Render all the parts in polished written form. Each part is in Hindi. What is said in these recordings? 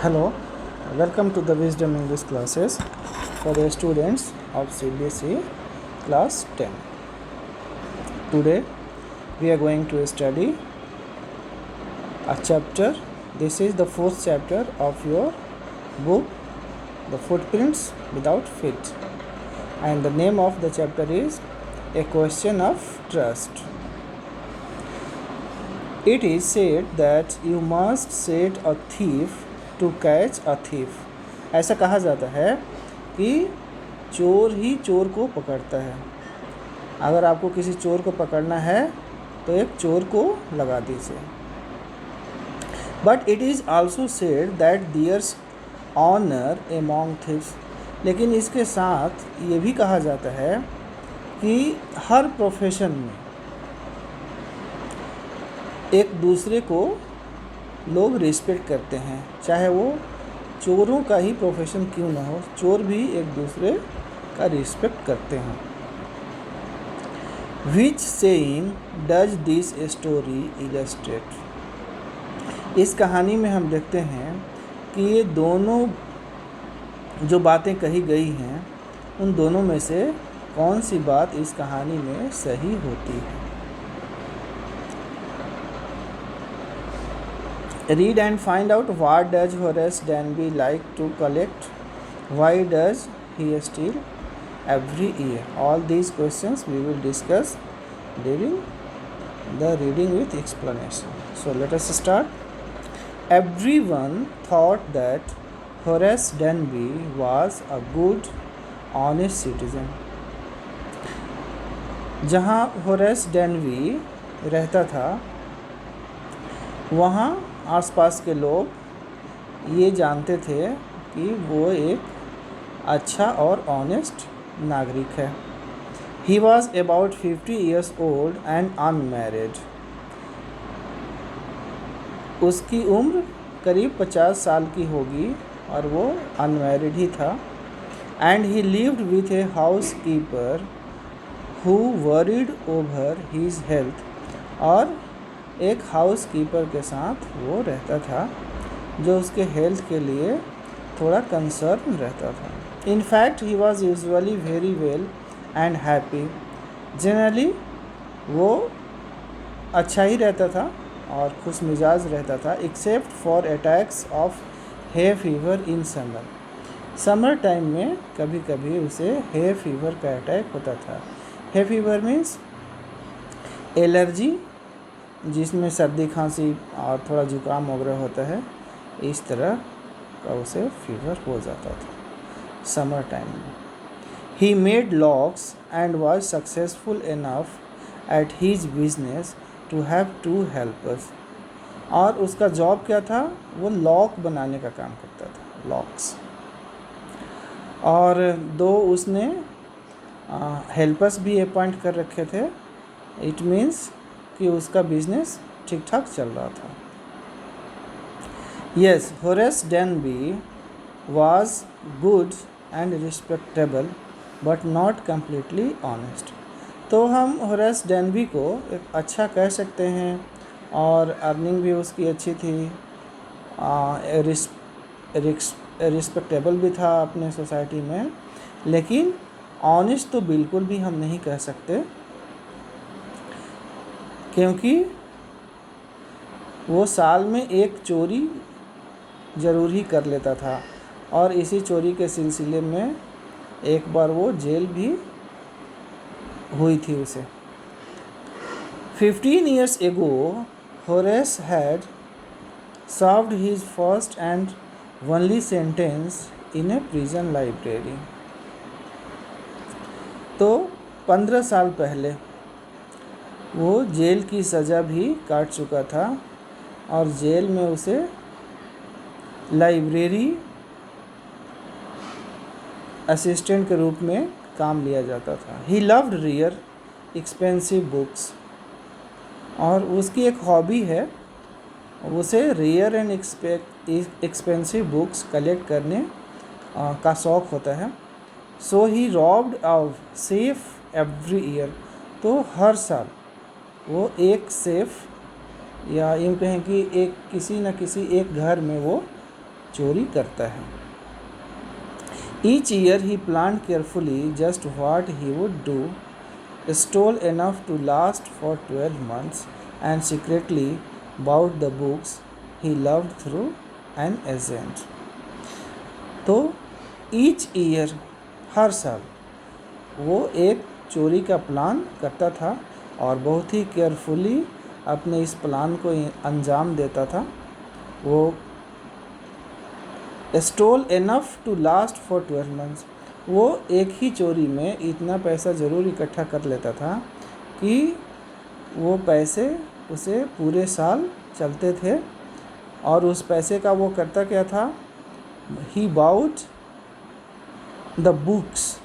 Hello, welcome to the Wisdom English classes for the students of CBSE class 10. Today we are going to study a chapter. This is the fourth chapter of your book, The Footprints Without Feet, and the name of the chapter is A Question of Trust. It is said that you must set a thief to catch a thief. ऐसा कहा जाता है कि चोर ही चोर को पकड़ता है. अगर आपको किसी चोर को पकड़ना है तो एक चोर को लगा दीजिए. But it is also said that there's honour among thieves. लेकिन इसके साथ ये भी कहा जाता है कि हर प्रोफेशन में एक दूसरे को लोग रिस्पेक्ट करते हैं, चाहे वो चोरों का ही प्रोफेशन क्यों ना हो, चोर भी एक दूसरे का रिस्पेक्ट करते हैं. Which saying does this story illustrate. इस कहानी में हम देखते हैं कि ये दोनों जो बातें कही गई हैं उन दोनों में से कौन सी बात इस कहानी में सही होती है. Read and find out what does Horace Danby like to collect. Why does he steal every year? All these questions we will discuss during the reading with explanation. So let us start. Everyone thought that Horace Danby was a good, honest citizen. जहाँ होरेस डेनवी रहता था वहाँ आसपास के लोग ये जानते थे कि वो एक अच्छा और ऑनेस्ट नागरिक है. He was about 50 years old and unmarried. उसकी उम्र करीब 50 साल की होगी और वो अनमैरिड ही था. And he lived with a housekeeper who worried over his health. और एक हाउस कीपर के साथ वो रहता था जो उसके हेल्थ के लिए थोड़ा कंसर्न रहता था. In fact he was usually very well and happy. Generally वो अच्छा ही रहता था और खुश मिजाज रहता था, except for attacks of hay fever in summer. Summer time में कभी कभी उसे हे फीवर का अटैक होता था. हे फीवर मीन्स एलर्जी, जिसमें सर्दी खांसी और थोड़ा जुकाम वगैरह होता है, इस तरह का उसे फीवर हो जाता था समर टाइम में. He made locks and was successful enough at his business to have 2 helpers. और उसका जॉब क्या था, वो लॉक बनाने का काम करता था, लॉक्स. और 2 उसने हेल्पर्स भी अपॉइंट कर रखे थे. इट मीन्स कि उसका बिजनेस ठीक ठाक चल रहा था. Yes, Horace Denby was good and respectable but not completely honest. तो हम होरेस डेनबी को एक अच्छा कह सकते हैं और अर्निंग भी उसकी अच्छी थी, रिस्पेक्टेबल भी था अपने सोसाइटी में, लेकिन ऑनेस्ट तो बिल्कुल भी हम नहीं कह सकते, क्योंकि वो साल में एक चोरी ज़रूर ही कर लेता था और इसी चोरी के सिलसिले में एक बार वो जेल भी हुई थी उसे. 15 years ago, Horace had served his first and only sentence in a prison library. तो 15 साल पहले वो जेल की सज़ा भी काट चुका था और जेल में उसे लाइब्रेरी असिस्टेंट के रूप में काम लिया जाता था. He loved rare expensive books. और उसकी एक हॉबी है, उसे rare and expensive books collect करने का शौक़ होता है. So he robbed of safe every year. तो हर साल वो एक सेफ, या यूँ कहें कि एक किसी न किसी एक घर में वो चोरी करता है। Each year he planned carefully just what he would do, stole enough to last for 12 months, and secretly bought the books he loved through an agent. तो each year, हर साल वो एक चोरी का प्लान करता था और बहुत ही केयरफुली अपने इस प्लान को अंजाम देता था। वो stole enough to last for 12 months, वो एक ही चोरी में इतना पैसा ज़रूर इकट्ठा कर लेता था कि वो पैसे उसे पूरे साल चलते थे। और उस पैसे का वो करता क्या था, he bought the books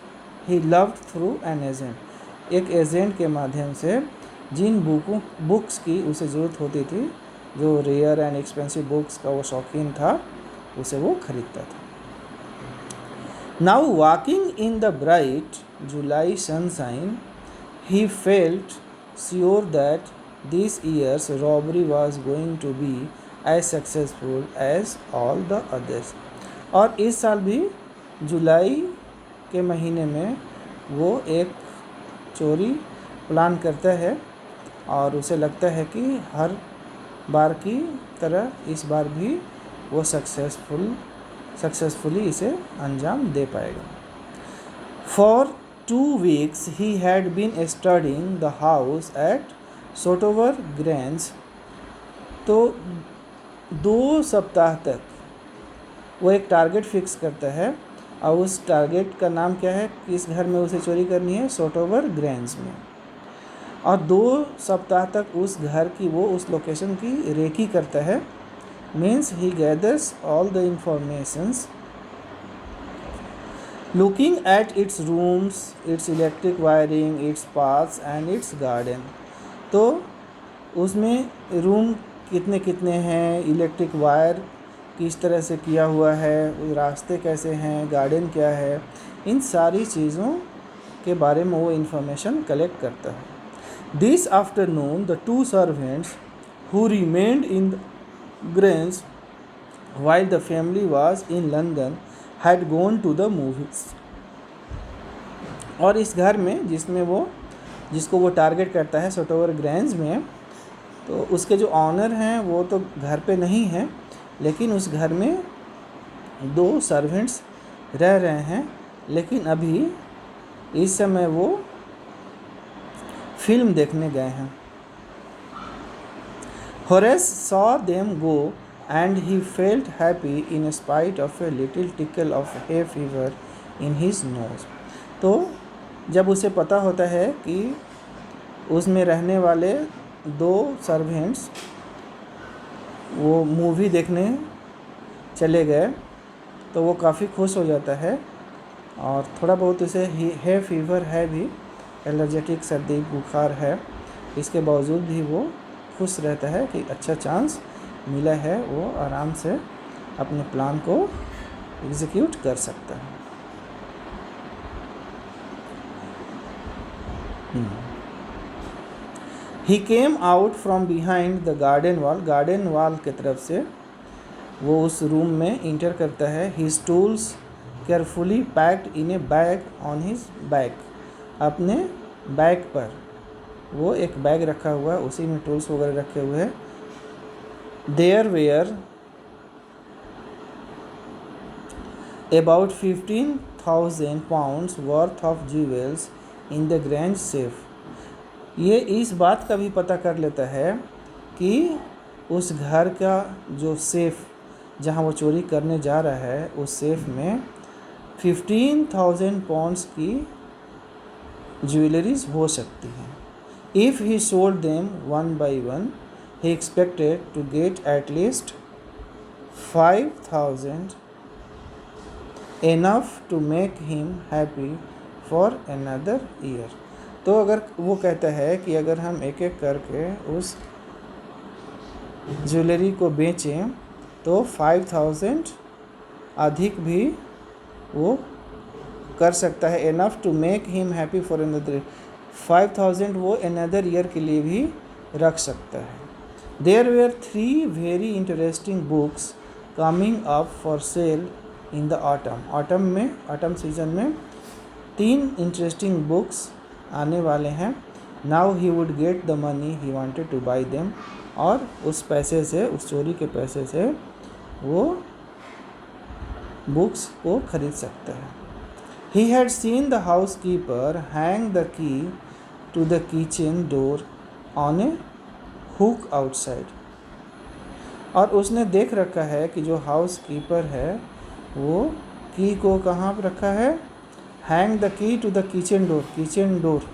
he loved through an agent, एक एजेंट के माध्यम से जिन बुक्स की उसे ज़रूरत होती थी, जो रेयर एंड एक्सपेंसिव बुक्स का वो शौकीन था, उसे वो खरीदता था। Now walking in the bright July sunshine he felt sure that this year's robbery was going to be as successful as all the others. और इस साल भी जुलाई के महीने में वो एक चोरी प्लान करता है और उसे लगता है कि हर बार की तरह इस बार भी वो सक्सेसफुली इसे अंजाम दे पाएगा। For 2 weeks he had been studying the house at Sotover Grange. तो 2 सप्ताह तक वो एक टारगेट फिक्स करता है और उस टारगेट का नाम क्या है, किस घर में उसे चोरी करनी है, सोटोवर ग्रेंज में। और 2 सप्ताह तक उस घर की वो उस लोकेशन की रेकी करता है, means he gathers all the informations, looking at its rooms, its electric wiring, its paths and its garden. तो उसमें रूम कितने कितने हैं, इलेक्ट्रिक वायर किस तरह से किया हुआ है, रास्ते कैसे हैं, गार्डन क्या है, इन सारी चीज़ों के बारे में वो इंफॉर्मेशन कलेक्ट करता है। This afternoon the 2 servants who remained in Grange while the family was in London had gone to the movies. और इस घर में जिसको वो टारगेट करता है सोटोवर ग्रेंज में, तो उसके जो ऑनर हैं वो तो घर पे नहीं हैं, लेकिन उस घर में 2 सर्वेंट्स रह रहे हैं। लेकिन अभी इस समय वो फिल्म देखने गए हैं। Horace saw them go and he felt happy in spite of a little tickle of hay fever in his nose. तो जब उसे पता होता है कि उसमें रहने वाले 2 सर्वेंट्स वो मूवी देखने चले गए, तो वो काफ़ी खुश हो जाता है। और थोड़ा बहुत उसे है फीवर है भी, एलर्जेटिक सर्दी बुखार है, इसके बावजूद भी वो खुश रहता है कि अच्छा चांस मिला है, वो आराम से अपने प्लान को एग्जीक्यूट कर सकता है। He came out from behind the garden wall की तरफ से वो उस रूम में इंटर करता है। His tools carefully packed in A bag on his back, अपने बैग पर वो एक बैग रखा हुआ है, उसी में टूल्स वगैरह रखे हुए हैं। There were about 15,000 pounds worth of jewels in the Grange safe. ये इस बात का भी पता कर लेता है कि उस घर का जो सेफ जहाँ वो चोरी करने जा रहा है, उस सेफ में 15,000 pounds की ज्वेलरीज हो सकती हैं। If he sold them one by one, he expected to get at least 5,000, enough to make him happy for another year. तो अगर वो कहता है कि अगर हम एक एक करके उस ज्वेलरी को बेचें तो 5,000 अधिक भी वो कर सकता है, enough to make him happy for another 5,000 वो अनदर ईयर के लिए भी रख सकता है। There were 3 very interesting books coming up for sale in the autumn season में 3 इंटरेस्टिंग बुक्स आने वाले हैं. Now he would get the money he wanted to buy them. और उस पैसे से, उस चोरी के पैसे से वो बुक्स को खरीद सकता है. He had seen the housekeeper hang the key to the kitchen door on a hook outside. और उसने देख रखा है कि जो हाउसकीपर है वो की को कहाँ पर रखा है? Hang the key to the kitchen door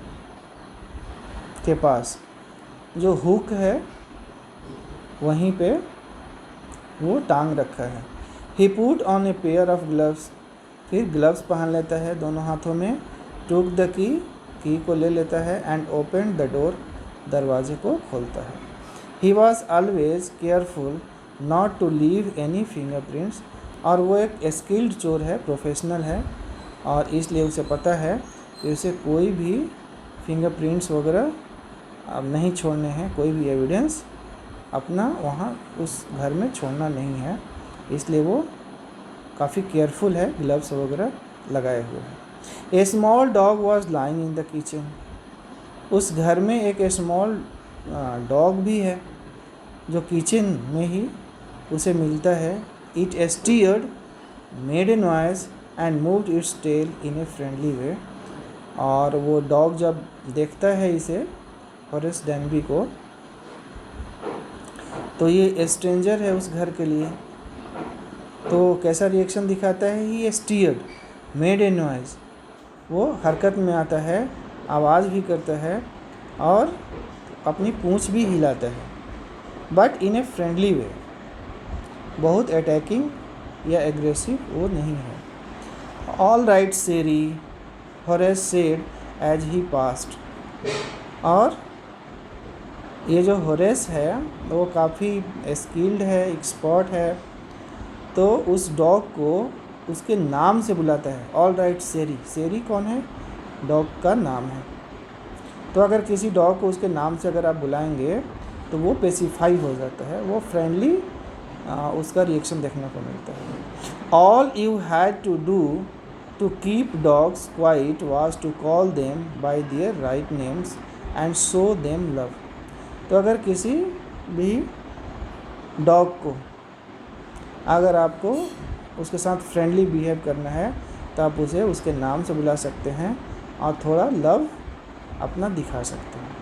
के पास जो हुक है वहीं पे वो टांग रखा है. He put on a pair of gloves. फिर ग्लव्स पहन लेता है दोनों हाथों में. took the key, की को ले लेता है. and opened the door, दरवाजे को खोलता है. He was always careful not to leave any fingerprints. और वो एक स्किल्ड चोर है, प्रोफेशनल है, और इसलिए उसे पता है कि उसे कोई भी फिंगरप्रिंट्स वगैरह अब नहीं छोड़ने हैं, कोई भी एविडेंस अपना वहाँ उस घर में छोड़ना नहीं है. इसलिए वो काफ़ी केयरफुल है, ग्लव्स वगैरह लगाए हुए हैं. A small dog was lying in the kitchen. उस घर में एक स्मॉल डॉग भी है जो किचन में ही उसे मिलता है. It stirred, made a noise and moved its tail in a friendly way. और वो डॉग जब देखता है इसे, हॉरेस डैनबी को, तो ये स्ट्रेंजर है उस घर के लिए, तो कैसा रिएक्शन दिखाता है? ही स्टीयर्ड, मेड ए नॉइज. वो हरकत में आता है, आवाज़ भी करता है और अपनी पूंछ भी हिलाता है. बट इन ए फ्रेंडली वे, बहुत अटैकिंग या एग्रेसिव वो नहीं है. All right Sari, Horace said as he passed. और ये जो हॉरेस है वो काफ़ी स्किल्ड है, एक्सपर्ट है, तो उस डॉग को उसके नाम से बुलाता है. ऑल राइट सेरी. सेरी कौन है? डॉग का नाम है. तो अगर किसी डॉग को उसके नाम से अगर आप बुलाएंगे तो वो पेसिफाई हो जाता है, वो फ्रेंडली उसका रिएक्शन देखने को मिलता है. All you had to do to keep dogs quiet was to call them by their right names and show them love. तो अगर किसी भी डॉग को, अगर आपको उसके साथ फ्रेंडली बिहेव करना है तो आप उसे उसके नाम से बुला सकते हैं और थोड़ा लव अपना दिखा सकते हैं.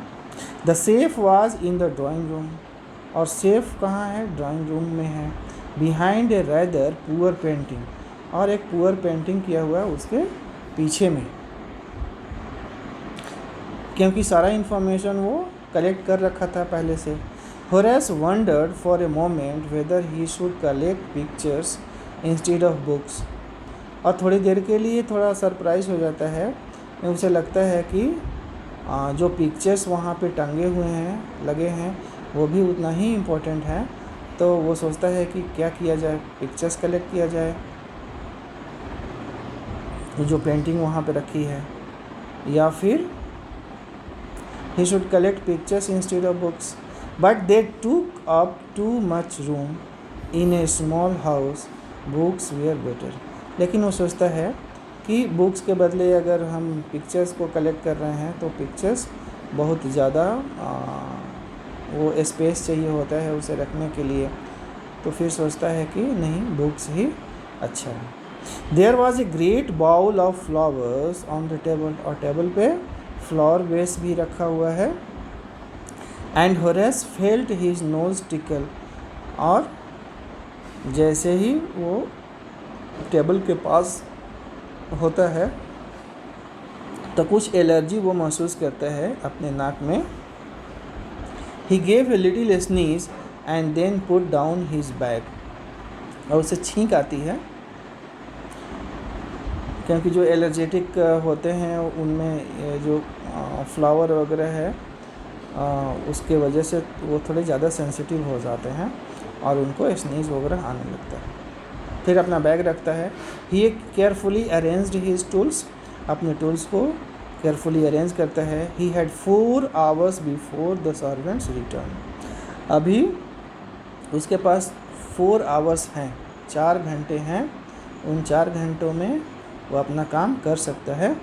The safe was in the drawing room. और सेफ कहाँ है? ड्राइंग रूम में है. Behind a rather poor painting. और एक पुअर पेंटिंग किया हुआ है उसके पीछे में, क्योंकि सारा इन्फॉर्मेशन वो कलेक्ट कर रखा था पहले से. Horace wondered for a moment whether he should collect pictures instead of books. और थोड़ी देर के लिए थोड़ा सरप्राइज हो जाता है. उसे लगता है कि जो पिक्चर्स वहाँ पे टंगे हुए हैं, लगे हैं, वो भी उतना ही इम्पोर्टेंट है. तो वो सोचता है कि क्या किया जाए, पिक्चर्स कलेक्ट किया जाए जो पेंटिंग वहाँ पे रखी है, या फिर he should collect pictures instead of books. But they took up too much room in a small house. Books were better. लेकिन वो सोचता है कि बुक्स के बदले अगर हम पिक्चर्स को कलेक्ट कर रहे हैं तो पिक्चर्स बहुत ज़्यादा वो स्पेस चाहिए होता है उसे रखने के लिए. तो फिर सोचता है कि नहीं, बुक्स ही अच्छा है. There was a great bowl of flowers on the table. और टेबल पे फ्लावर वेस भी रखा हुआ है. And Horace felt his nose tackle. और जैसे ही वो टेबल के पास होता है तो कुछ एलर्जी वो महसूस करता है अपने नाक में. He gave a little sneeze and then put down his bag. और उसे छींक आती है, क्योंकि जो एलर्जेटिक होते हैं उनमें जो फ्लावर वगैरह है उसके वजह से वो थोड़े ज़्यादा सेंसिटिव हो जाते हैं और उनको स्नीज वगैरह आने लगता है. फिर अपना बैग रखता है. ही केयरफुली अरेंज्ड हिज टूल्स. अपने टूल्स को केयरफुली अरेंज करता है. He had 4 hours before the servants return. अभी उसके पास 4 hours हैं 4 घंटे हैं, उन 4 घंटों में वो अपना काम कर सकता है,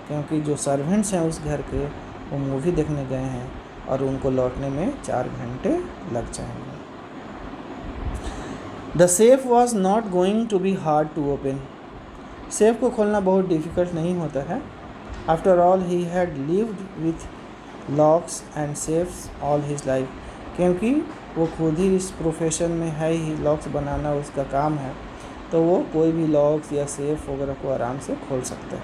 क्योंकि जो सर्वेंट्स हैं उस घर के वो मूवी देखने गए हैं और उनको लौटने में 4 घंटे लग जाएंगे। The safe was not going to be hard to open. Safe को खोलना बहुत डिफ़िकल्ट नहीं होता है। After all he had lived with locks and safes all his life, क्योंकि वो खुद ही इस प्रोफेशन में है ही, लॉक्स बनाना उसका काम है, तो वो कोई भी लॉक्स या सेफ वगैरह को आराम से खोल सकता है।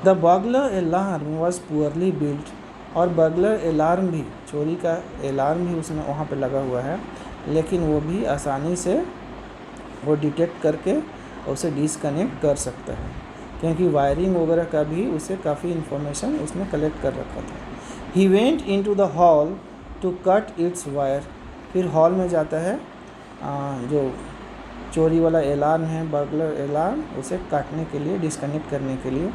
The burglar alarm was poorly built, और बर्गलर अलार्म भी, चोरी का अलार्म भी उसमें वहाँ पे लगा हुआ है, लेकिन वो भी आसानी से वो डिटेक्ट करके उसे डिसकनेक्ट कर सकता है, क्योंकि वायरिंग वगैरह का भी उसे काफ़ी इन्फॉर्मेशन उसने कलेक्ट कर रखा था। He went into the hall to cut its wire, फिर हॉल में जाता है, जो चोरी वाला अलार्म है, बर्गलर अलार्म, उसे काटने के लिए, डिसकनेक्ट करने के लिए।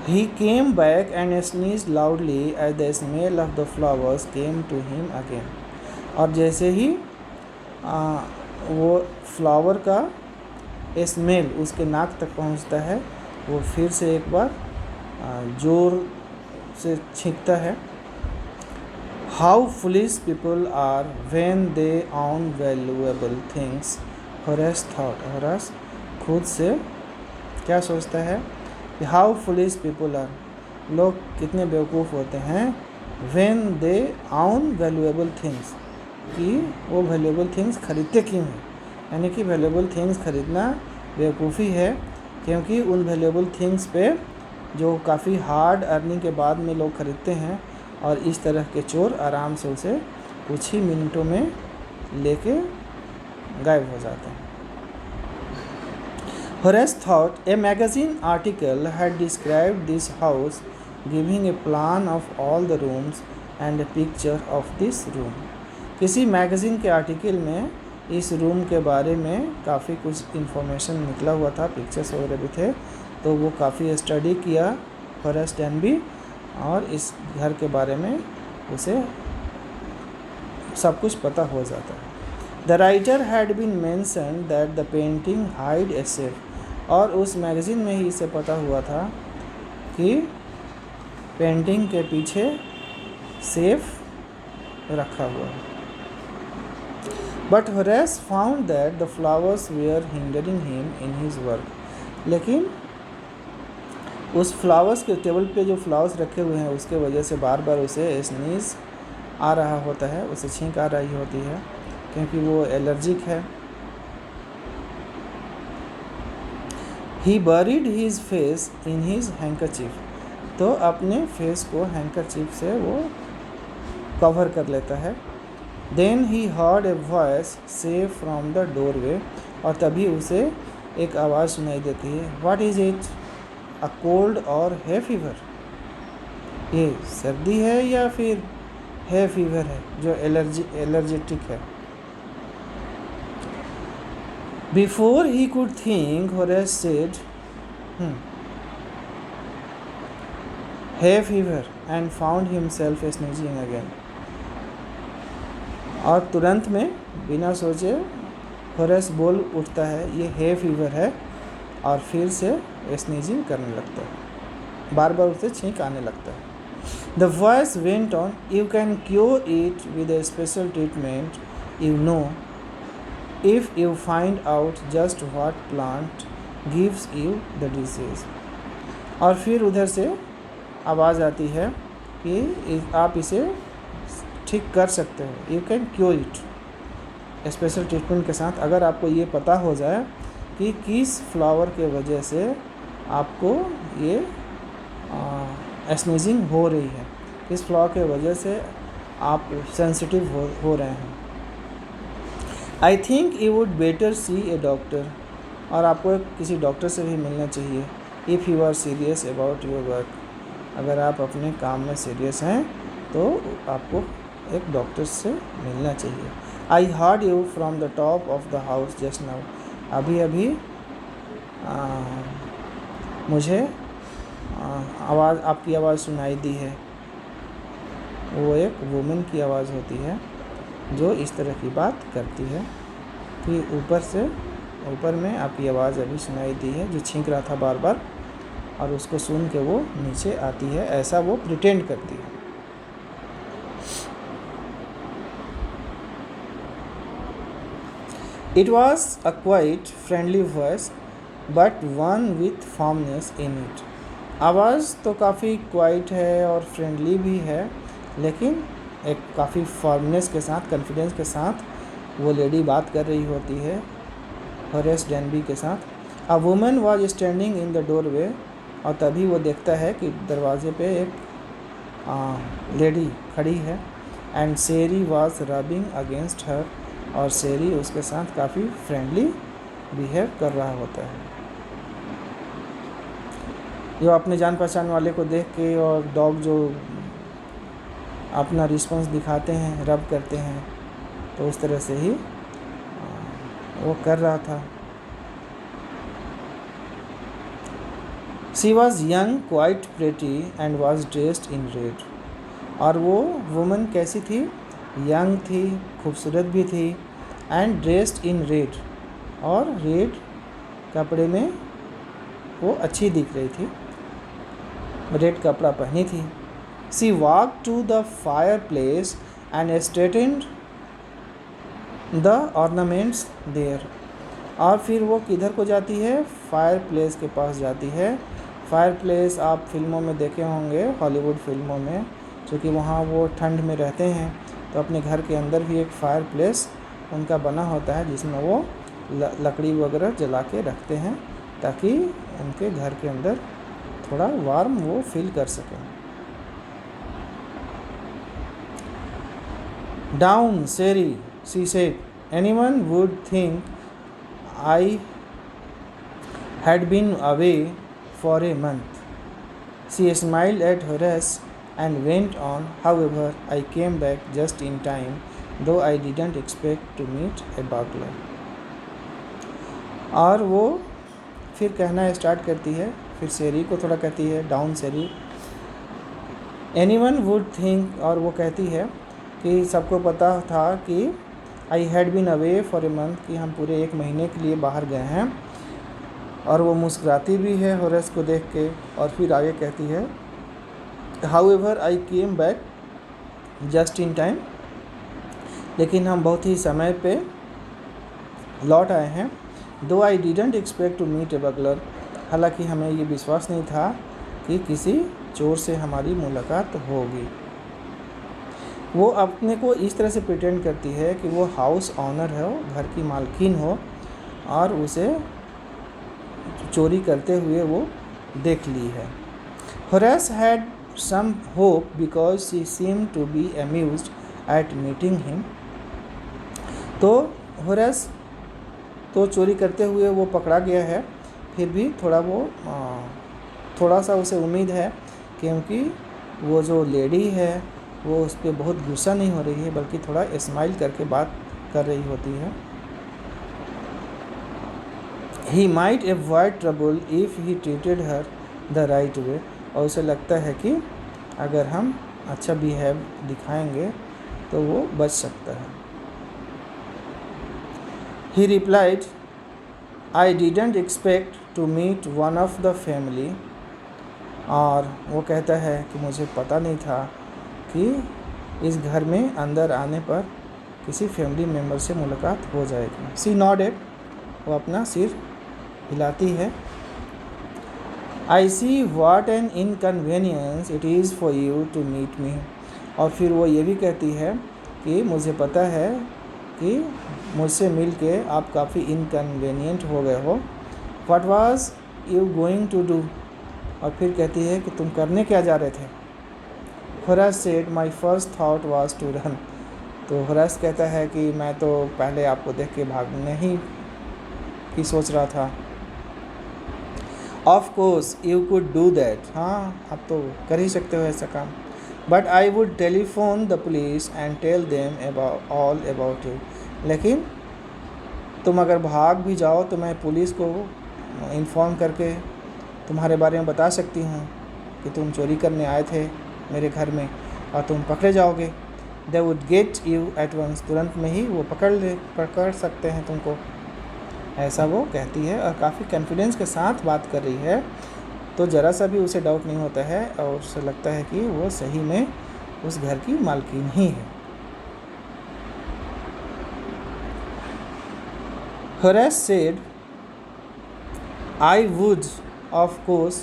He came back and sneezed loudly as the smell of the flowers came to him again. और जैसे ही वो फ्लावर का स्मेल उसके नाक तक पहुंचता है, वो फिर से एक बार ज़ोर से छींकता है। How foolish people are when they own valuable things, Horace thought. Horace खुद से क्या सोचता है? हाउ फुलिश पीपल आर, लोग कितने बेवकूफ़ होते हैं, व्हेन दे आउन वैल्यूएबल थिंग्स, कि वो वैल्यूएबल थिंग्स खरीदते क्यों हैं, यानी कि वैल्यूएबल थिंग्स खरीदना बेवकूफ़ी है, क्योंकि उन वैल्यूएबल थिंग्स पे जो काफ़ी हार्ड अर्निंग के बाद में लोग खरीदते हैं, और इस तरह के चोर आराम से उसे कुछ ही मिनटों में लेके गायब हो जाते हैं। Horace thought a magazine article had described this house, giving a plan of all the rooms and a picture of this room. किसी मैगज़ीन के आर्टिकल में इस रूम के बारे में काफ़ी कुछ इन्फॉर्मेशन निकला हुआ था, पिक्चर्स वगैरह भी थे, तो वो काफ़ी स्टडी किया होरेस डेनबी, और इस घर के बारे में उसे सब कुछ पता हो जाता है। The writer had been mentioned that the painting hide a safe, और उस मैगज़ीन में ही इसे पता हुआ था कि पेंटिंग के पीछे सेफ रखा हुआ है। But Horace found that the flowers were hindering him in his work, लेकिन उस फ्लावर्स के टेबल पे जो फ्लावर्स रखे हुए हैं उसके वजह से बार बार उसे स्नीज आ रहा होता है, उसे छींक आ रही होती है, क्योंकि वो एलर्जिक है। He buried his face in his handkerchief, तो अपने फेस को हैंकरचीफ से वो कवर कर लेता है। Then he heard a voice say from the doorway, और तभी उसे एक आवाज़ सुनाई देती है। What is it? A cold or hay fever? ये सर्दी है या फिर hay fever है, जो एलर्जेटिक है। Before he could think, Horace said, hay fever, and found himself sneezing again. और तुरंत में बिना सोचे होरेस बोल उठता है, ये hay fever है, और फिर से स्नीजिंग करने लगता है, बार बार उसे छींक आने लगता है। The voice went on, you can cure it with a special treatment, you know, if you find out just what plant gives you the disease. और फिर उधर से आवाज़ आती है कि आप इसे ठीक कर सकते हो, you can cure it special treatment के साथ, अगर आपको ये पता हो जाए कि किस फ्लावर के वजह से आपको ये स्नीजिंग हो रही है, किस फ्लावर के वजह से आप सेंसिटिव हो रहे हैं। I think you would better see a doctor, और आपको किसी डॉक्टर से भी मिलना चाहिए। If you are serious about your work, अगर आप अपने काम में सीरियस हैं तो आपको एक डॉक्टर से मिलना चाहिए। I heard you from the top of the house just now, अभी अभी मुझे आवाज़, आपकी आवाज़ सुनाई दी है। वो एक वुमेन की आवाज़ होती है जो इस तरह की बात करती है। कि ऊपर में आपकी आवाज़ अभी सुनाई दी है, जो छींक रहा था बार बार, और उसको सुन के वो नीचे आती है, ऐसा वो प्रिटेंड करती है। It was a quite friendly voice, but one with firmness in it. आवाज़ तो काफ़ी क्वाइट है और फ्रेंडली भी है, लेकिन एक काफ़ी फर्मनेस के साथ, कॉन्फिडेंस के साथ वो लेडी बात कर रही होती है होरेस डेनबी के साथ। A woman was standing in the doorway, और तभी वो देखता है कि दरवाजे पे एक लेडी खड़ी है। And Sari was rubbing against her, और सेरी उसके साथ काफ़ी फ्रेंडली बिहेव कर रहा होता है। जो अपने जान पहचान वाले को देख के, और डॉग जो अपना रिस्पॉन्स दिखाते हैं, रब करते हैं, तो उस तरह से ही वो कर रहा था। She was young, quite pretty, and was dressed in red. और वो वुमन कैसी थी? यंग थी, खूबसूरत भी थी, एंड ड्रेस्ड इन रेड, और रेड कपड़े में वो अच्छी दिख रही थी, रेड कपड़ा पहनी थी। She walk to the fire place and straightened the ornaments there. और फिर वो किधर को जाती है? फायर प्लेस के पास जाती है। फायर प्लेस आप फिल्मों में देखे होंगे, हॉलीवुड फिल्मों में, क्योंकि वहाँ वो ठंड में रहते हैं, तो अपने घर के अंदर भी एक फायर प्लेस उनका बना होता है, जिसमें वो लकड़ी वगैरह जला के रखते हैं, ताकि उनके घर के अंदर थोड़ा वार्म वो फील कर सकें। Down Sari, she said, anyone would think I had been away for a month. She smiled at Horace and went on, however, I came back just in time, though I didn't expect to meet a burglar. और वो फिर कहना स्टार्ट करती है, फिर सेरी को थोड़ा कहती है, down Sari, anyone would think, और वो कहती है कि सबको पता था कि I had been away for a month, कि हम पूरे 1 महीने के लिए बाहर गए हैं। और वो मुस्कुराती भी है होरेस को देख के, और फिर आगे कहती है, However, I came back just in time, लेकिन हम बहुत ही समय पे लौट आए हैं। Though I didn't expect to meet a burglar, हालांकि हमें ये विश्वास नहीं था कि किसी चोर से हमारी मुलाकात होगी। वो अपने को इस तरह से प्रिटेंड करती है कि वो हाउस ऑनर है, घर की मालकिन हो, और उसे चोरी करते हुए वो देख ली है। Horace had some hope because she seemed to be amused at meeting him. तो होरेस तो चोरी करते हुए वो पकड़ा गया है, फिर भी थोड़ा सा उसे उम्मीद है, क्योंकि वो जो लेडी है वो उस पर बहुत गुस्सा नहीं हो रही है, बल्कि थोड़ा स्माइल करके बात कर रही होती है। He might avoid trouble if he treated her the right way, और उसे लगता है कि अगर हम अच्छा बिहेव दिखाएंगे तो वो बच सकता है। He replied, I didn't expect to meet one of the family, और वो कहता है कि मुझे पता नहीं था कि इस घर में अंदर आने पर किसी फैमिली मेम्बर से मुलाकात हो जाएगी। She nodded, वो अपना सिर हिलाती है। I see what an inconvenience it is for you to meet me, और फिर वो ये भी कहती है कि मुझे पता है कि मुझसे मिल के आप काफ़ी इनकन्वीनियंट हो गए हो। What was you going to do, और फिर कहती है कि तुम करने क्या जा रहे थे। Horace said, my first thought was to run, तो होरेस कहता है कि मैं तो पहले आपको देख के भागने ही की सोच रहा था। Of course you could do that, हाँ आप तो कर ही सकते हो ऐसा काम। But I would telephone the police and tell them all about you, लेकिन तुम अगर भाग भी जाओ तो मैं पुलिस को इन्फॉर्म करके तुम्हारे बारे में बता सकती हूँ कि तुम चोरी करने आए थे मेरे घर में, और तुम पकड़े जाओगे। They would get you at once, तुरंत में ही वो पकड़ सकते हैं तुमको, ऐसा वो कहती है। और काफ़ी कॉन्फिडेंस के साथ बात कर रही है, तो ज़रा सा भी उसे डाउट नहीं होता है और उसे लगता है कि वो सही में उस घर की मालकिन ही है। Horace said, I would, of course,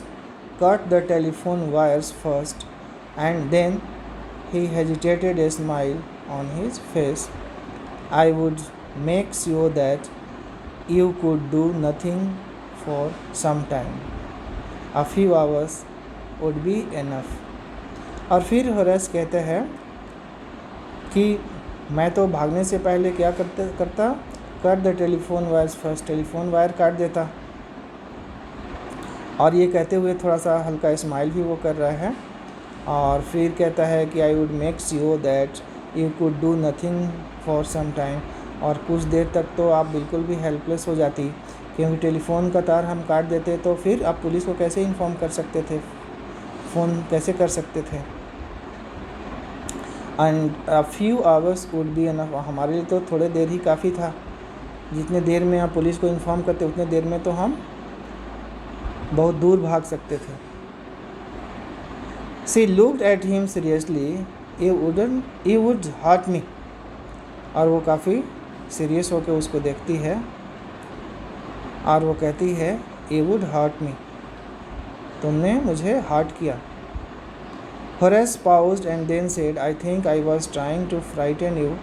cut the telephone wires first, and then he hesitated, a smile on his face. I would make sure that you could do nothing for some time. A few hours would be enough. और फिर होरेस कहते हैं कि मैं तो भागने से पहले क्या करता cut the telephone wires first, telephone wire काट देता। और ये कहते हुए थोड़ा सा हल्का स्माइल भी वो कर रहा है। और फिर कहता है कि I would make sure that you could do nothing for some time, और कुछ देर तक तो आप बिल्कुल भी हेल्पलेस हो जाती, क्योंकि टेलीफोन का तार हम काट देते तो फिर आप पुलिस को कैसे इन्फॉर्म कर सकते थे, फ़ोन कैसे कर सकते थे। And a few hours would be enough, हमारे लिए तो थोड़े देर ही काफ़ी था, जितने देर में आप पुलिस को इन्फॉर्म करते उतने देर में तो हम बहुत दूर भाग सकते थे। She looked at him seriously, you would hurt me, और वो काफ़ी सीरियस होकर उसको देखती है और वो कहती है यू वुड हर्ट मी, तुमने मुझे हर्ट किया। Horace paused and then said, I think I was trying to frighten you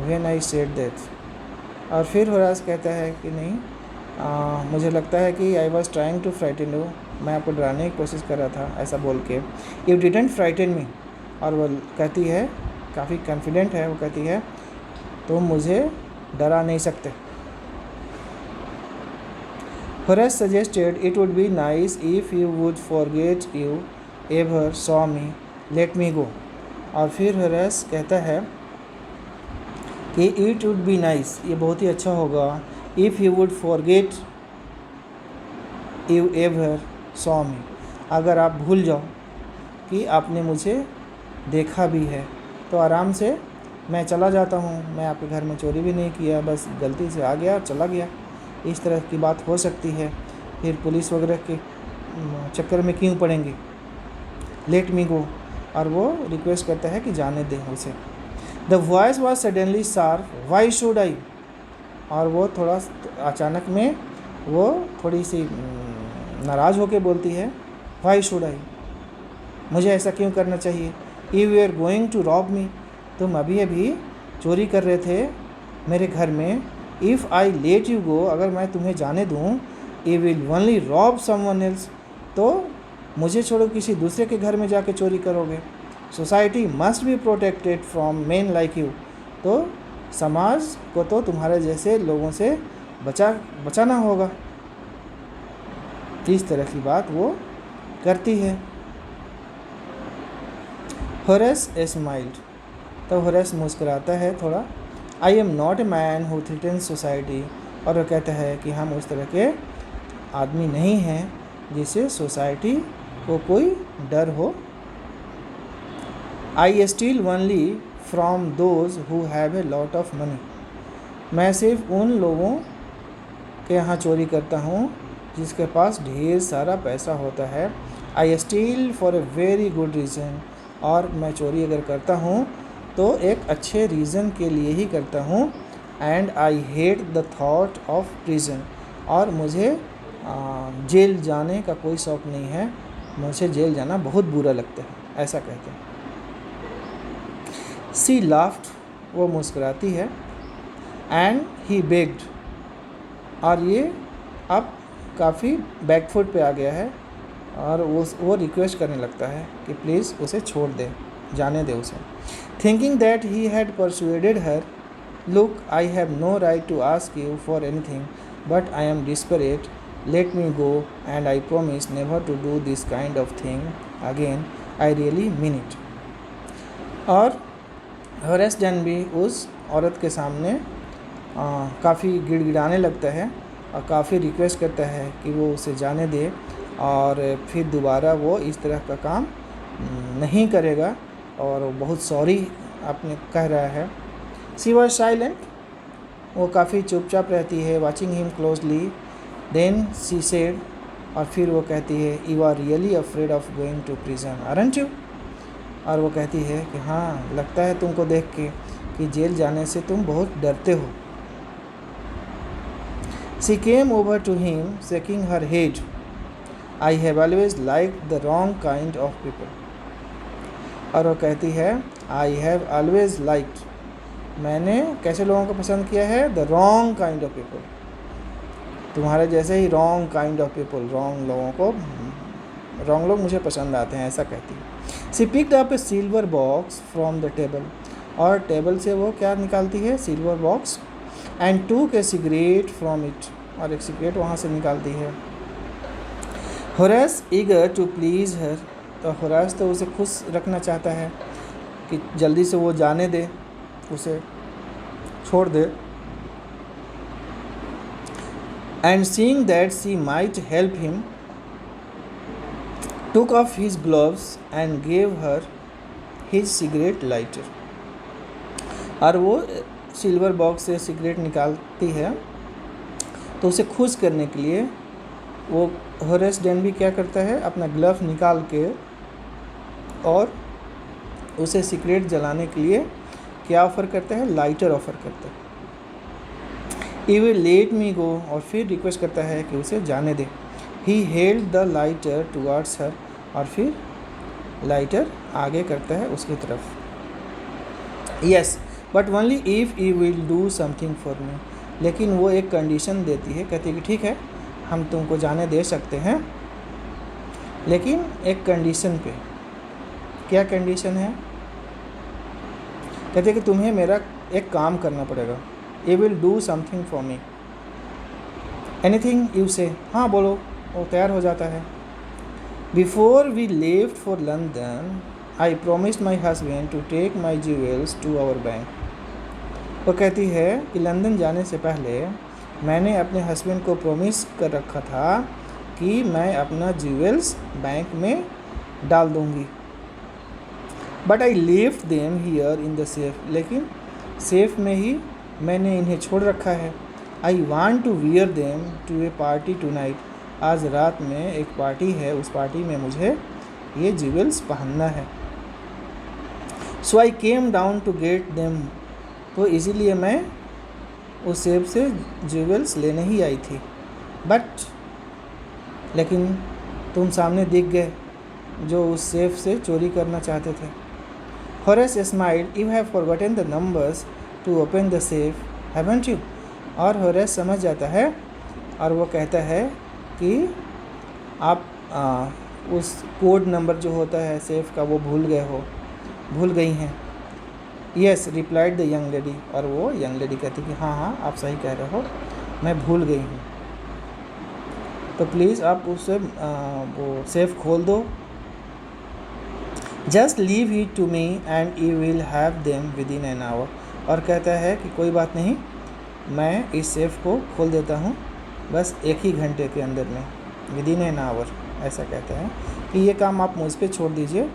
when I said that. और फिर होरास कहता है कि नहीं, मुझे लगता है कि I was trying to frighten you, मैं आपको डराने की कोशिश कर रहा था, ऐसा बोल के। You didn't frighten me, और वो कहती है, काफ़ी कॉन्फिडेंट है, वो कहती है तुम मुझे डरा नहीं सकते। Horace suggested it would be nice if you would forget you ever saw me, let me go. और फिर होरेस कहता है कि इट वुड बी नाइस, ये बहुत ही अच्छा होगा, if you would forget you ever saw me, अगर आप भूल जाओ कि आपने मुझे देखा भी है, तो आराम से मैं चला जाता हूँ, मैं आपके घर में चोरी भी नहीं किया, बस गलती से आ गया और चला गया, इस तरह की बात हो सकती है, फिर पुलिस वगैरह के चक्कर में क्यों पड़ेंगे, लेट मी गो। और वो रिक्वेस्ट करता है कि जाने दें उसे। The voice was suddenly sharp, why should I, और वो थोड़ा अचानक में वो थोड़ी सी नाराज़ होकर बोलती है, वाई शुड आई, मुझे ऐसा क्यों करना चाहिए। You are going to rob me, तुम अभी अभी चोरी कर रहे थे मेरे घर में। If I let you go, अगर मैं तुम्हें जाने दूँ, you will only rob someone else, तो मुझे छोड़ो किसी दूसरे के घर में जाके चोरी करोगे। Society must be protected from main like you, तो समाज को तो तुम्हारे जैसे लोगों से बचाना होगा। इस तरह की बात वो करती है। होरेस स्माइल्ड, तो होरेस मुस्कुराता है थोड़ा। I am not a man who threatens society, और वो कहता है कि हम उस तरह के आदमी नहीं हैं जिसे सोसाइटी को कोई डर हो। I steal only from those who have a lot of money, मैं सिर्फ उन लोगों के यहाँ चोरी करता हूँ जिसके पास ढेर सारा पैसा होता है। I steal for a very good reason, और मैं चोरी अगर करता हूँ तो एक अच्छे रीज़न के लिए ही करता हूँ। And I hate the thought of prison, और मुझे जेल जाने का कोई शौक़ नहीं है, मुझे जेल जाना बहुत बुरा लगता है, ऐसा कहते हैं। सी लाफ्ड, वो मुस्कुराती है। एंड ही बेग्ड, और ये अब काफ़ी बैकफुट पे आ गया है, और वो रिक्वेस्ट करने लगता है कि प्लीज़ उसे छोड़ दे, जाने दे उसे। Thinking that he had persuaded her, look I have no right to ask you for anything, but I am desperate, let me go and I promise never to do this kind of thing again, I really mean it। और होरेस डैनबी उस औरत के सामने काफ़ी गिड़गिड़ाने लगता है और काफ़ी रिक्वेस्ट करता है कि वो उसे जाने दे, और फिर दोबारा वो इस तरह का काम नहीं करेगा, और बहुत सॉरी आपने कह रहा है। शी वॉज साइलेंट, वो काफ़ी चुपचाप रहती है। Watching him closely, then she said, और फिर वो कहती है, you are really afraid of going to prison aren't you. और वो कहती है कि हाँ, लगता है तुमको देख के कि जेल जाने से तुम बहुत डरते हो। She came over to him shaking her head, I have always like the wrong kind of people. और वो कहती है, आई हैव ऑलवेज लाइक्ड, मैंने कैसे लोगों को पसंद किया है, the wrong kind of people, तुम्हारे जैसे ही wrong kind of people, wrong लोगों को, रॉन्ग लोग मुझे पसंद आते हैं, ऐसा कहती है। She picked up a silver box from the table, और टेबल से वो क्या निकालती है, सिल्वर बॉक्स, एंड टूक ए सिगरेट फ्रॉम इट, और एक सिगरेट वहाँ से निकालती है। होरेस ईगर टू प्लीज़ हर, तो होरेस तो उसे खुश रखना चाहता है कि जल्दी से वो जाने दे, उसे छोड़ दे। And seeing that she might help him, took off his gloves and gave her his cigarette lighter, और वो सिल्वर बॉक्स से सिगरेट निकालती है, तो उसे खुश करने के लिए वो होरेस डेनबी क्या करता है, अपना ग्लव निकाल के और उसे सिगरेट जलाने के लिए क्या ऑफ़र करता है, लाइटर ऑफ़र करता है। You will let me go, और फिर रिक्वेस्ट करता है कि उसे जाने दे। He held the lighter towards her, और फिर लाइटर आगे करता है उसकी तरफ। Yes but only if you will do something for me, लेकिन वो एक कंडीशन देती है, कहती है कि ठीक है, हम तुमको जाने दे सकते हैं, लेकिन एक कंडीशन पे। क्या कंडीशन है, कहते हैं कि तुम्हें मेरा एक काम करना पड़ेगा। You will do something for me, anything you say, हाँ बोलो, वो तैयार हो जाता है। Before we left for London I promised my husband to take my jewels to our bank. वो कहती है कि लंदन जाने से पहले मैंने अपने हस्बैंड को प्रॉमिस कर रखा था कि मैं अपना ज्वेल्स बैंक में डाल दूँगी। But I left them here in the safe, लेकिन सेफ में ही मैंने इन्हें छोड़ रखा है। I want to wear them to a party tonight, आज रात में एक पार्टी है, उस पार्टी में मुझे ये ज्वेल्स पहनना है। So I came down to get them, तो इसीलिए मैं उस सेफ से ज्वेल्स लेने ही आई थी। बट लेकिन तुम सामने दिख गए जो उस सेफ से चोरी करना चाहते थे। Horace smiled, you have forgotten the numbers to open the safe haven't you. और होरेस समझ जाता है और वो कहता है कि आप उस कोड नंबर जो होता है सेफ का वो भूल गई हैं। Yes replied the young lady, और वो यंग लेडी कहती कि हाँ हाँ आप सही कह रहे हो, मैं भूल गई हूँ, तो प्लीज़ आप उससे वो सेफ खोल दो। Just leave it to me and you will have them within an hour, और कहता है कि कोई बात नहीं, मैं इस सेफ को खोल देता हूँ बस एक ही घंटे के अंदर में, विद इन एन आवर। ऐसा कहता है कि ये काम आप मुझ पे छोड़ दीजिए,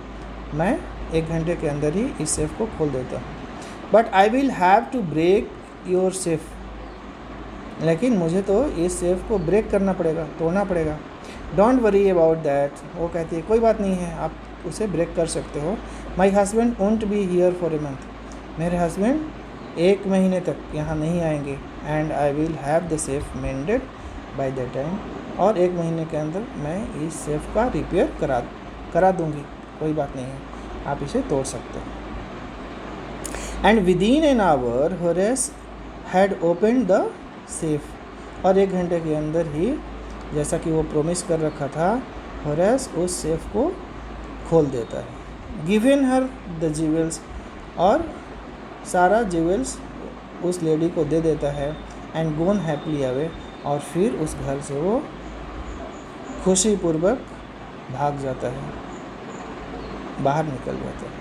मैं एक घंटे के अंदर ही इस सेफ को खोल देता हूँ। But I will have to break your safe, लेकिन मुझे तो इस सेफ को ब्रेक करना पड़ेगा, तोड़ना पड़ेगा। डोंट वरी अबाउट दैट, वो कहती है कोई बात नहीं है, आप उसे ब्रेक कर सकते हो। My husband won't be here for a month, मेरे हस्बैंड एक महीने तक यहाँ नहीं आएंगे। And I will have the safe मेंडेड by that time, और एक महीने के अंदर मैं इस सेफ का रिपेयर करा दूँगी, कोई बात नहीं है, आप इसे तोड़ सकते हो। And with in an our Horace had open the safe, और एक घंटे के अंदर ही जैसा कि वो प्रॉमिस कर रखा था, होरेस उस सेफ को खोल देता है। गिवन हर द ज्वेल्स, और सारा ज्वेल्स उस लेडी को दे देता है। एंड गोन हैप्पीली अवे, और फिर उस घर से वो खुशीपूर्वक भाग जाता है, बाहर निकल जाता है।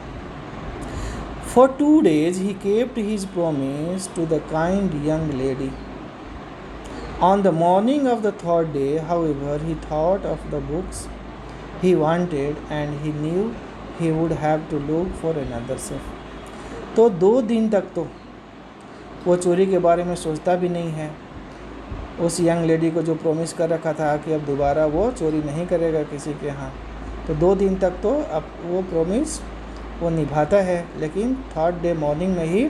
For 2 days he kept his promise to the kind young lady. On the morning of the 3rd day, however, he thought of the books he wanted and he knew he would have to look for another safe. तो 2 दिन तक तो वो चोरी के बारे में सोचता भी नहीं है। उस यंग लेडी को जो प्रॉमिस कर रखा था कि अब दोबारा वो चोरी नहीं करेगा किसी के यहाँ, तो 2 दिन तक तो अब वो प्रॉमिस वो निभाता है। लेकिन 3rd डे मॉर्निंग में ही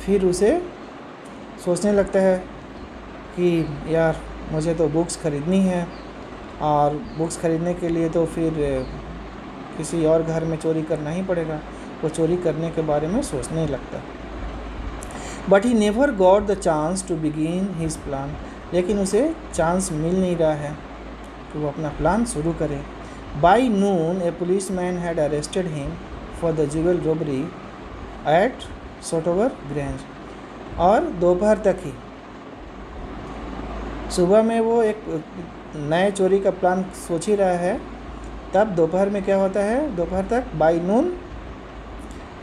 फिर उसे सोचने लगता है कि यार मुझे तो बुक्स ख़रीदनी है, और बुक्स ख़रीदने के लिए तो फिर किसी और घर में चोरी करना ही पड़ेगा। वो चोरी करने के बारे में सोचने लगता है। But he never got the chance to begin his plan, लेकिन उसे चांस मिल नहीं रहा है कि वो अपना प्लान शुरू करे। By noon a police man had arrested him for the jewel robbery at Sotover Grange, और दोपहर तक ही, सुबह में वो एक नए चोरी का प्लान सोच ही रहा है, तब दोपहर में क्या होता है, दोपहर तक by noon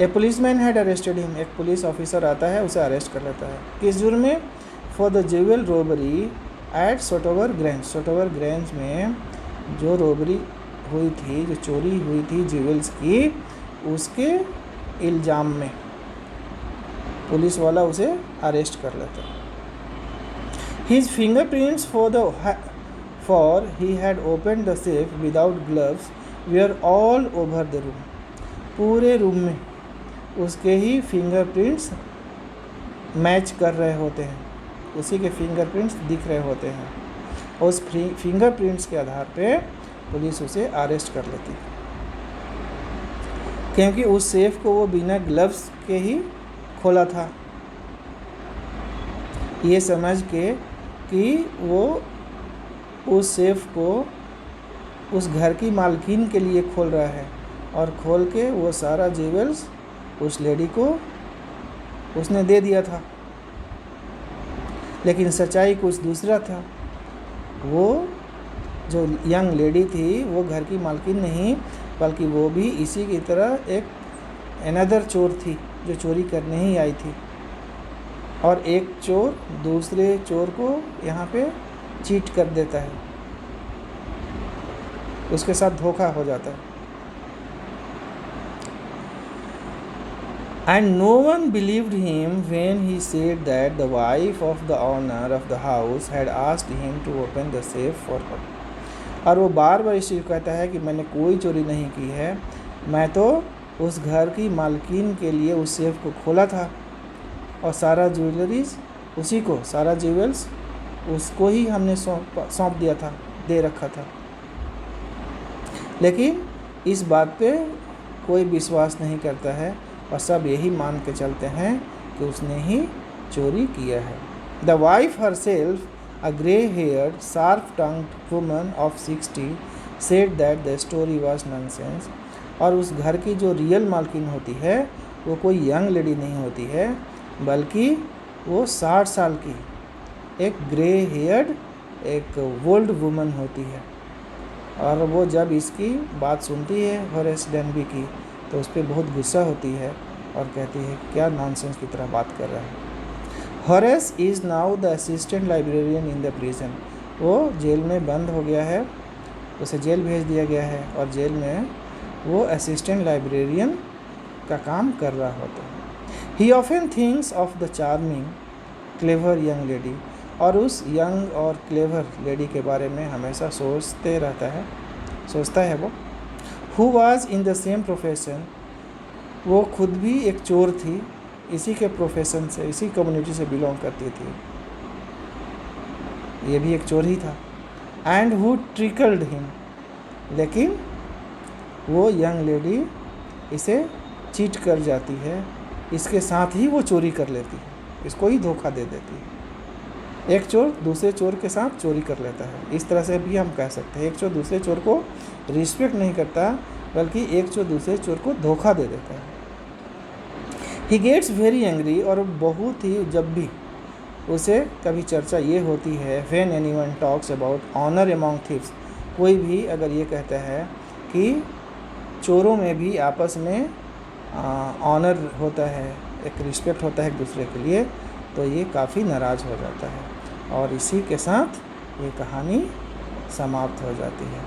A policeman had arrested him, एक पुलिस ऑफिसर आता है, उसे अरेस्ट कर लेता है। किस जुर्म में? For the jewel robbery at Sotover Grange, Sotover Grange में जो रॉबरी हुई थी, जो चोरी हुई थी ज्वेल्स की, उसके इल्ज़ाम में पुलिस वाला उसे अरेस्ट कर लेता है। His fingerprints for he had opened the safe without gloves were all over the room. पूरे रूम में उसके ही फिंगरप्रिंट्स मैच कर रहे होते हैं, उसी के फिंगरप्रिंट्स दिख रहे होते हैं। उस फिंगरप्रिंट्स के आधार पे पुलिस उसे अरेस्ट कर लेती है, क्योंकि उस सेफ को वो बिना ग्लव्स के ही खोला था, ये समझ के कि वो उस सेफ को उस घर की मालकिन के लिए खोल रहा है, और खोल के वो सारा ज्वेल्स उस लेडी को उसने दे दिया था। लेकिन सच्चाई कुछ दूसरा था। वो जो यंग लेडी थी वो घर की मालकिन नहीं, बल्कि वो भी इसी की तरह एक अनदर चोर थी जो चोरी करने ही आई थी, और एक चोर दूसरे चोर को यहाँ पे चीट कर देता है, उसके साथ धोखा हो जाता है। And no one believed him when he said that the wife of the owner of the house had asked him to open the safe for her. और वो बार बार इस चीज़ कहता है कि मैंने कोई चोरी नहीं की है, मैं तो उस घर की मालकिन के लिए उस सेफ को खोला था, और सारा ज्वेलरीज उसी को, सारा ज्वेल्स उसको ही हमने सौंप दिया था, दे रखा था। लेकिन इस बात पे कोई विश्वास नहीं करता है, और सब यही मान के चलते हैं कि उसने ही चोरी किया है। The wife herself, a grey haired sharp tongued woman of 60, said that the story was nonsense. और उस घर की जो रियल मालकिन होती है वो कोई यंग लेडी नहीं होती है, बल्कि वो 60 साल की एक ग्रे हेयर्ड एक ओल्ड वुमन होती है। और वो जब इसकी बात सुनती है होरेस डेनबी की, तो उस पर बहुत गुस्सा होती है और कहती है क्या नॉनसेंस की तरह बात कर रहा है। Horace is now the assistant librarian in the prison, वो जेल में बंद हो गया है, उसे जेल भेज दिया गया है, और जेल में वो असिस्टेंट लाइब्रेरियन का काम कर रहा होता है। ही often thinks of the charming clever young lady, और उस यंग और क्लेवर लेडी के बारे में हमेशा सोचता है वो। Who was in the same profession, वो खुद भी एक चोर थी, इसी के प्रोफेशन से, इसी कम्युनिटी से बिलोंग करती थी, ये भी एक चोर ही था। एंड हु ट्रिकल्ड हिम, लेकिन वो यंग लेडी इसे चीट कर जाती है, इसके साथ ही वो चोरी कर लेती है, इसको ही धोखा दे देती है। एक चोर दूसरे चोर के साथ चोरी कर लेता है, इस तरह से भी हम कह सकते हैं। एक चोर दूसरे चोर को रिस्पेक्ट नहीं करता, बल्कि एक चोर दूसरे चोर को धोखा दे देता है। ही गेट्स वेरी एंग्री, और बहुत ही, जब भी उसे कभी चर्चा ये होती है, when anyone talks about honour among thieves, कोई भी अगर ये कहता है कि चोरों में भी आपस में ऑनर होता है, एक रिस्पेक्ट होता है एक दूसरे के लिए, तो ये काफ़ी नाराज़ हो जाता है, और इसी के साथ ये कहानी समाप्त हो जाती है।